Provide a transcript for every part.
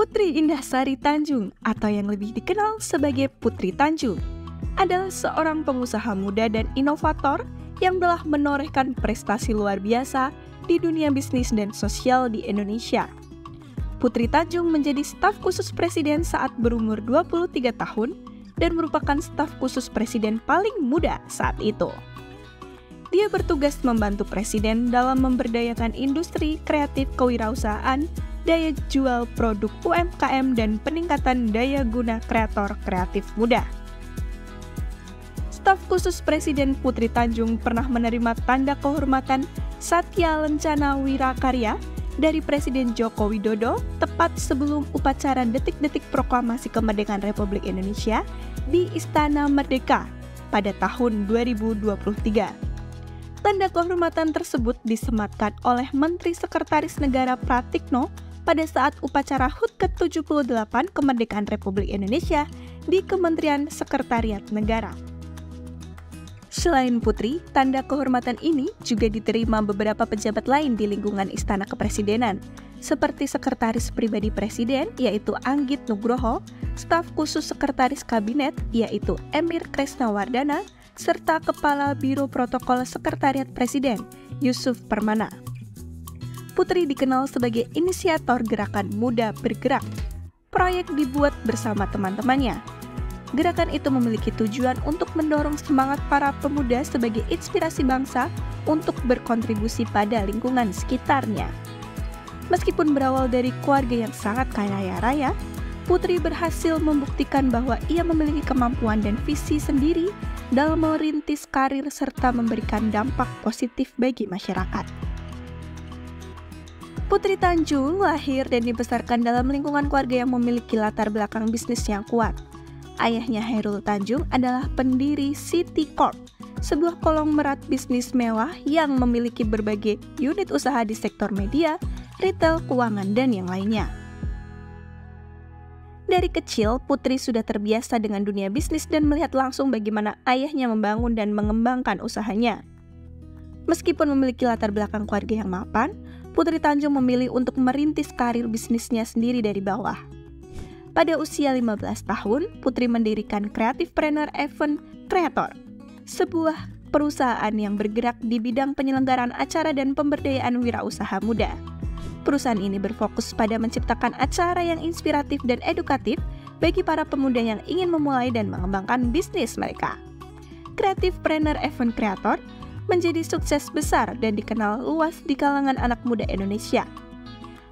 Putri Indahsari Tanjung atau yang lebih dikenal sebagai Putri Tanjung adalah seorang pengusaha muda dan inovator yang telah menorehkan prestasi luar biasa di dunia bisnis dan sosial di Indonesia. Putri Tanjung menjadi staf khusus presiden saat berumur 23 tahun dan merupakan staf khusus presiden paling muda saat itu. Dia bertugas membantu presiden dalam memberdayakan industri kreatif kewirausahaan, daya jual produk UMKM, dan peningkatan daya guna kreator kreatif muda. Staf khusus Presiden Putri Tanjung pernah menerima tanda kehormatan Satya Lencana Wirakarya dari Presiden Joko Widodo tepat sebelum upacara detik-detik proklamasi kemerdekaan Republik Indonesia di Istana Merdeka pada tahun 2023. Tanda kehormatan tersebut disematkan oleh Menteri Sekretaris Negara Pratikno pada saat upacara HUT ke-78 Kemerdekaan Republik Indonesia di Kementerian Sekretariat Negara. Selain Putri, tanda kehormatan ini juga diterima beberapa pejabat lain di lingkungan Istana Kepresidenan, seperti Sekretaris Pribadi Presiden yaitu Anggit Nugroho, staf khusus Sekretaris Kabinet yaitu Emir Kresnawardana, serta Kepala Biro Protokol Sekretariat Presiden, Yusuf Permana. Putri dikenal sebagai inisiator Gerakan Muda Bergerak. Proyek dibuat bersama teman-temannya. Gerakan itu memiliki tujuan untuk mendorong semangat para pemuda sebagai inspirasi bangsa untuk berkontribusi pada lingkungan sekitarnya. Meskipun berawal dari keluarga yang sangat kaya raya, Putri berhasil membuktikan bahwa ia memiliki kemampuan dan visi sendiri dalam merintis karir serta memberikan dampak positif bagi masyarakat. Putri Tanjung lahir dan dibesarkan dalam lingkungan keluarga yang memiliki latar belakang bisnis yang kuat. Ayahnya Hairul Tanjung adalah pendiri City Corp, sebuah konglomerat bisnis mewah yang memiliki berbagai unit usaha di sektor media, retail, keuangan, dan yang lainnya. Dari kecil, Putri sudah terbiasa dengan dunia bisnis dan melihat langsung bagaimana ayahnya membangun dan mengembangkan usahanya. Meskipun memiliki latar belakang keluarga yang mapan, Putri Tanjung memilih untuk merintis karir bisnisnya sendiri dari bawah. Pada usia 15 tahun, Putri mendirikan Creativepreneur Event Creator, sebuah perusahaan yang bergerak di bidang penyelenggaraan acara dan pemberdayaan wirausaha muda. Perusahaan ini berfokus pada menciptakan acara yang inspiratif dan edukatif bagi para pemuda yang ingin memulai dan mengembangkan bisnis mereka. Creativepreneur Event Creator menjadi sukses besar dan dikenal luas di kalangan anak muda Indonesia.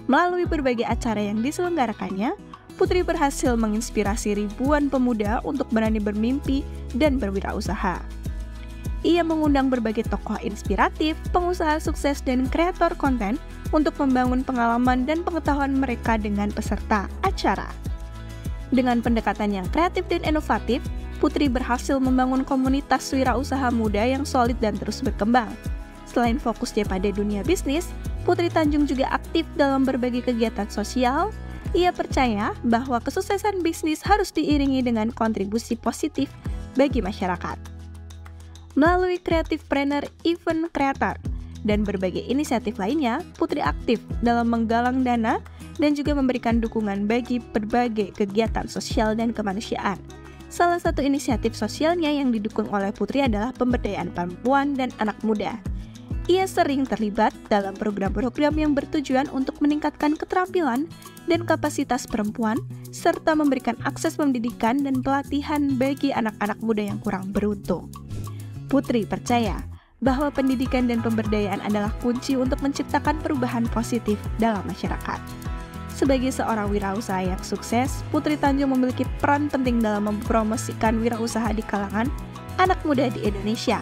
Melalui berbagai acara yang diselenggarakannya, Putri berhasil menginspirasi ribuan pemuda untuk berani bermimpi dan berwirausaha. Ia mengundang berbagai tokoh inspiratif, pengusaha sukses, dan kreator konten untuk membangun pengalaman dan pengetahuan mereka dengan peserta acara. Dengan pendekatan yang kreatif dan inovatif, Putri berhasil membangun komunitas wirausaha muda yang solid dan terus berkembang. Selain fokusnya pada dunia bisnis, Putri Tanjung juga aktif dalam berbagai kegiatan sosial. Ia percaya bahwa kesuksesan bisnis harus diiringi dengan kontribusi positif bagi masyarakat. Melalui Creativepreneur Event Creator dan berbagai inisiatif lainnya, Putri aktif dalam menggalang dana dan juga memberikan dukungan bagi berbagai kegiatan sosial dan kemanusiaan. Salah satu inisiatif sosialnya yang didukung oleh Putri adalah pemberdayaan perempuan dan anak muda. Ia sering terlibat dalam program-program yang bertujuan untuk meningkatkan keterampilan dan kapasitas perempuan, serta memberikan akses pendidikan dan pelatihan bagi anak-anak muda yang kurang beruntung. Putri percaya bahwa pendidikan dan pemberdayaan adalah kunci untuk menciptakan perubahan positif dalam masyarakat. Sebagai seorang wirausaha yang sukses, Putri Tanjung memiliki peran penting dalam mempromosikan wirausaha di kalangan anak muda di Indonesia.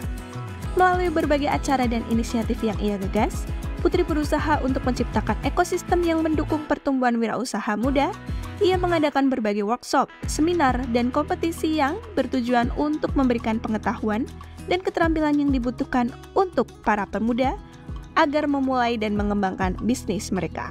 Melalui berbagai acara dan inisiatif yang ia gagas, Putri berusaha untuk menciptakan ekosistem yang mendukung pertumbuhan wirausaha muda. Ia mengadakan berbagai workshop, seminar, dan kompetisi yang bertujuan untuk memberikan pengetahuan dan keterampilan yang dibutuhkan untuk para pemuda agar memulai dan mengembangkan bisnis mereka.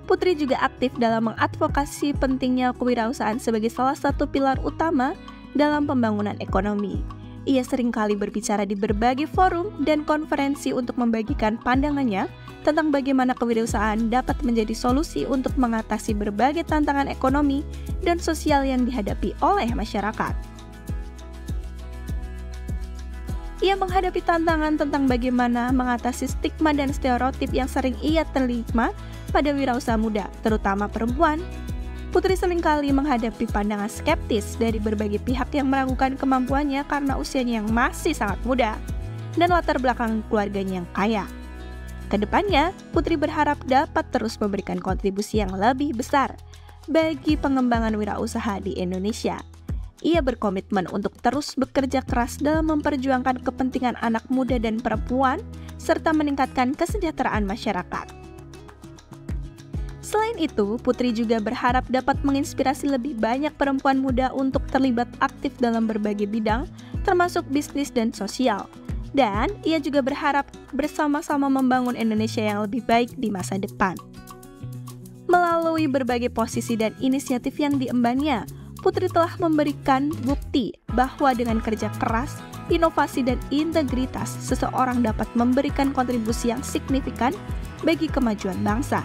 Putri juga aktif dalam mengadvokasi pentingnya kewirausahaan sebagai salah satu pilar utama dalam pembangunan ekonomi. Ia seringkali berbicara di berbagai forum dan konferensi untuk membagikan pandangannya tentang bagaimana kewirausahaan dapat menjadi solusi untuk mengatasi berbagai tantangan ekonomi dan sosial yang dihadapi oleh masyarakat. Ia menghadapi tantangan tentang bagaimana mengatasi stigma dan stereotip yang sering ia terima pada wirausaha muda, terutama perempuan. Putri seringkali menghadapi pandangan skeptis dari berbagai pihak yang meragukan kemampuannya karena usianya yang masih sangat muda dan latar belakang keluarganya yang kaya. Kedepannya, Putri berharap dapat terus memberikan kontribusi yang lebih besar bagi pengembangan wirausaha di Indonesia. Ia berkomitmen untuk terus bekerja keras dalam memperjuangkan kepentingan anak muda dan perempuan, serta meningkatkan kesejahteraan masyarakat. Selain itu, Putri juga berharap dapat menginspirasi lebih banyak perempuan muda untuk terlibat aktif dalam berbagai bidang, termasuk bisnis dan sosial. Dan ia juga berharap bersama-sama membangun Indonesia yang lebih baik di masa depan. Melalui berbagai posisi dan inisiatif yang diembannya, Putri telah memberikan bukti bahwa dengan kerja keras, inovasi dan integritas, seseorang dapat memberikan kontribusi yang signifikan bagi kemajuan bangsa.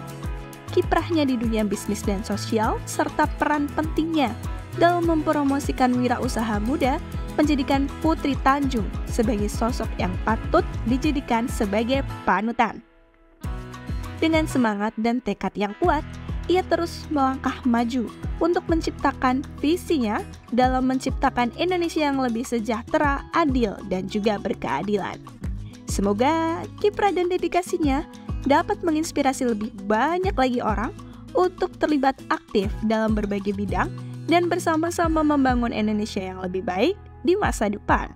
Kiprahnya di dunia bisnis dan sosial, serta peran pentingnya dalam mempromosikan wirausaha muda menjadikan Putri Tanjung sebagai sosok yang patut dijadikan sebagai panutan. Dengan semangat dan tekad yang kuat, ia terus melangkah maju untuk menciptakan visinya dalam menciptakan Indonesia yang lebih sejahtera, adil, dan juga berkeadilan. Semoga kiprah dan dedikasinya dapat menginspirasi lebih banyak lagi orang untuk terlibat aktif dalam berbagai bidang dan bersama-sama membangun Indonesia yang lebih baik di masa depan.